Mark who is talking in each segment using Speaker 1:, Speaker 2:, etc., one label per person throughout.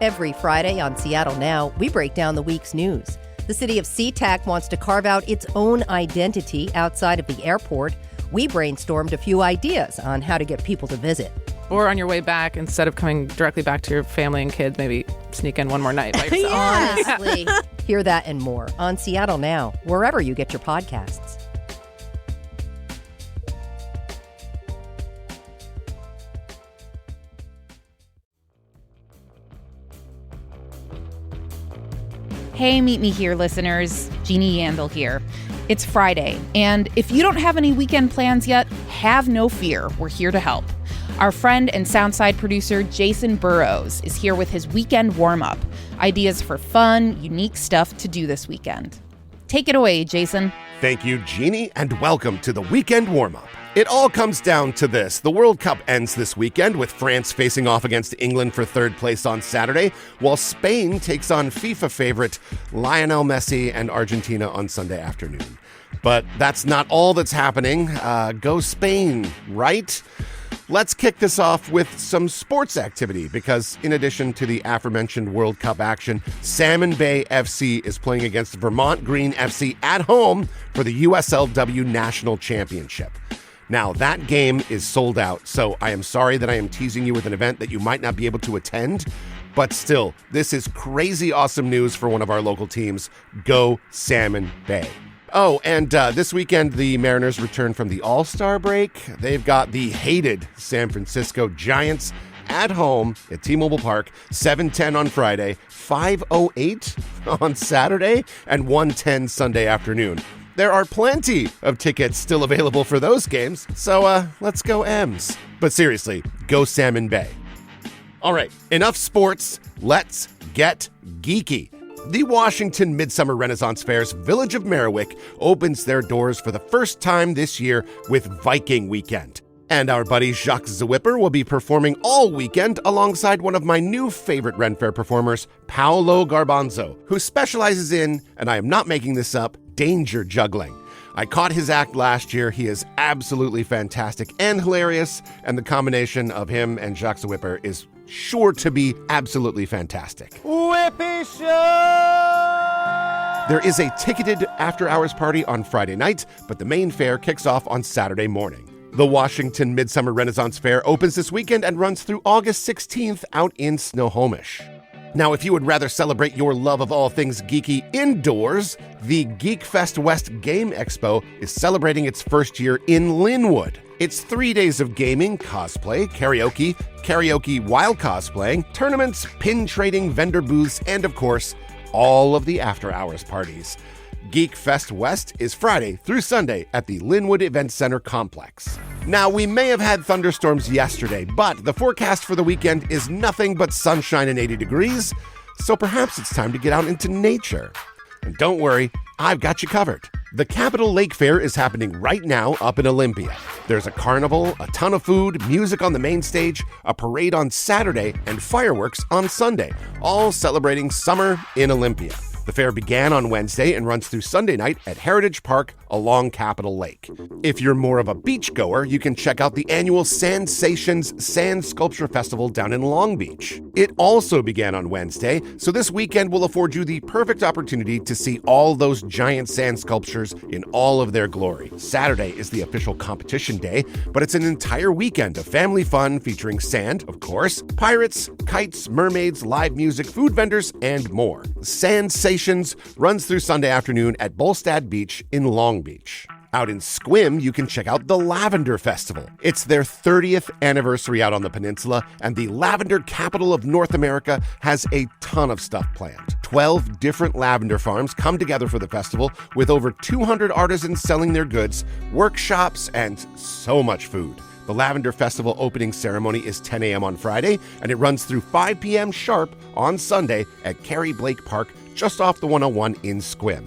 Speaker 1: Every Friday on Seattle Now, we break down the week's news. The city of SeaTac wants to carve out its own identity outside of the airport. We brainstormed a few ideas on how to get people to visit.
Speaker 2: Or on your way back, instead of coming directly back to your family and kids, maybe sneak in one more night by yourself.
Speaker 1: Honestly. Hear that and more on Seattle Now, wherever you get your podcasts.
Speaker 3: Hey, Meet Me Here listeners, Jeannie Yandel here. It's Friday, and if you don't have any weekend plans yet, have no fear. We're here to help. Our friend and Soundside producer, Jason Burrows, is here with his Weekend Warmup. Ideas for fun, unique stuff to do this weekend. Take it away, Jason.
Speaker 4: Thank you, Jeannie, and welcome to the Weekend Warmup. It all comes down to this. The World Cup ends this weekend with France facing off against England for third place on Saturday, while Spain takes on FIFA favorite Lionel Messi and Argentina on Sunday afternoon. But that's not all that's happening. Go Spain, right? Let's kick this off with some sports activity because in addition to the aforementioned World Cup action, Salmon Bay FC is playing against Vermont Green FC at home for the USLW National Championship. Now, that game is sold out, so I am sorry that I am teasing you with an event that you might not be able to attend, but still, this is crazy awesome news for one of our local teams. Go Salmon Bay. Oh, and this weekend, the Mariners return from the All-Star break. They've got the hated San Francisco Giants at home at T-Mobile Park, 7:10 on Friday, 5:08 on Saturday, and 1:10 Sunday afternoon. There are plenty of tickets still available for those games, so let's go M's. But seriously, go Salmon Bay. All right, enough sports. Let's get geeky. The Washington Midsummer Renaissance Fair's Village of Merriwick opens their doors for the first time this year with Viking Weekend. And our buddy Jacques Zwipper will be performing all weekend alongside one of my new favorite Ren Fair performers, Paolo Garbanzo, who specializes in, and I am not making this up, danger juggling. I caught his act last year. He is absolutely fantastic and hilarious, and the combination of him and Jacques Zwipper is sure to be absolutely fantastic.
Speaker 5: Whippy Shows!
Speaker 4: There is a ticketed after-hours party on Friday night, but the main fair kicks off on Saturday morning. The Washington Midsummer Renaissance Fair opens this weekend and runs through August 16th out in Snohomish. Now, if you would rather celebrate your love of all things geeky indoors, the Geek Fest West Game Expo is celebrating its first year in Linwood. It's 3 days of gaming, cosplay, karaoke while cosplaying, tournaments, pin trading, vendor booths, and of course, all of the after-hours parties. Geek Fest West is Friday through Sunday at the Linwood Event Center complex. Now, we may have had thunderstorms yesterday, but the forecast for the weekend is nothing but sunshine and 80 degrees, so perhaps it's time to get out into nature. And don't worry, I've got you covered. The Capitol Lake Fair is happening right now up in Olympia. There's a carnival, a ton of food, music on the main stage, a parade on Saturday, and fireworks on Sunday, all celebrating summer in Olympia. The fair began on Wednesday and runs through Sunday night at Heritage Park along Capitol Lake. If you're more of a beachgoer, you can check out the annual Sandsations Sand Sculpture Festival down in Long Beach. It also began on Wednesday, so this weekend will afford you the perfect opportunity to see all those giant sand sculptures in all of their glory. Saturday is the official competition day, but it's an entire weekend of family fun featuring sand, of course, pirates, kites, mermaids, live music, food vendors, and more. Sandsations runs through Sunday afternoon at Bolstad Beach in Long Beach. Out in Sequim, you can check out the Lavender Festival. It's their 30th anniversary out on the peninsula, and the lavender capital of North America has a ton of stuff planned. 12 different lavender farms come together for the festival, with over 200 artisans selling their goods, workshops, and so much food. The Lavender Festival opening ceremony is 10 a.m. on Friday, and it runs through 5 p.m. sharp on Sunday at Carrie Blake Park, just off the 101 in Sequim.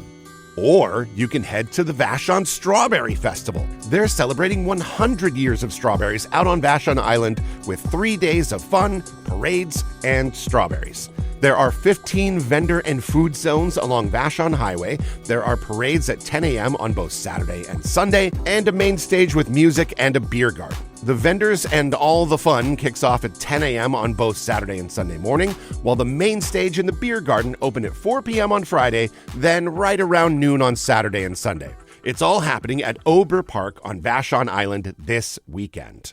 Speaker 4: Or you can head to the Vashon Strawberry Festival. They're celebrating 100 years of strawberries out on Vashon Island with 3 days of fun, parades, and strawberries. There are 15 vendor and food zones along Vashon Highway. There are parades at 10 a.m. on both Saturday and Sunday, and a main stage with music and a beer garden. The Vendors and All the Fun kicks off at 10 a.m. on both Saturday and Sunday morning, while the main stage in the beer garden open at 4 p.m. on Friday, then right around noon on Saturday and Sunday. It's all happening at Ober Park on Vashon Island this weekend.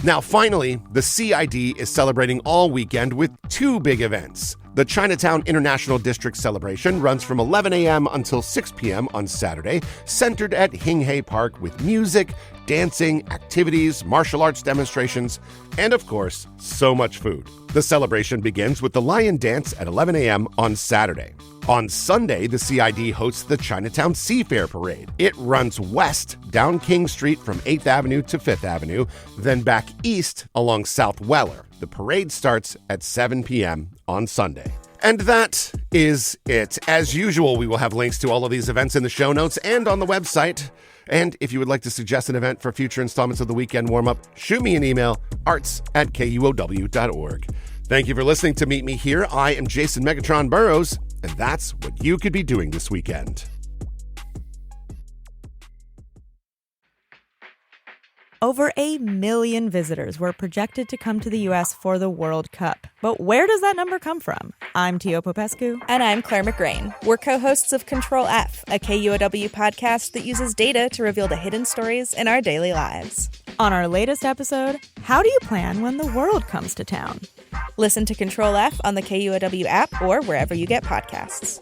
Speaker 4: Now, finally, the CID is celebrating all weekend with two big events. The Chinatown International District Celebration runs from 11 a.m. until 6 p.m. on Saturday, centered at Hinghe Park with music, dancing, activities, martial arts demonstrations, and of course, so much food. The celebration begins with the Lion Dance at 11 a.m. on Saturday. On Sunday, the CID hosts the Chinatown Seafair Parade. It runs west down King Street from 8th Avenue to 5th Avenue, then back east along South Weller. The parade starts at 7 p.m. on Sunday. And that is it. As usual, we will have links to all of these events in the show notes and on the website. And if you would like to suggest an event for future installments of the Weekend Warmup, shoot me an email, arts@kuow.org. Thank you for listening to Meet Me Here. I am Jason Megatron Burrows, and that's what you could be doing this weekend.
Speaker 5: Over 1 million visitors were projected to come to the U.S. for the World Cup. But where does that number come from? I'm Tio Popescu.
Speaker 6: And I'm Claire McGrain. We're co-hosts of Control F, a KUOW podcast that uses data to reveal the hidden stories in our daily lives.
Speaker 5: On our latest episode, how do you plan when the world comes to town?
Speaker 6: Listen to Control F on the KUOW app or wherever you get podcasts.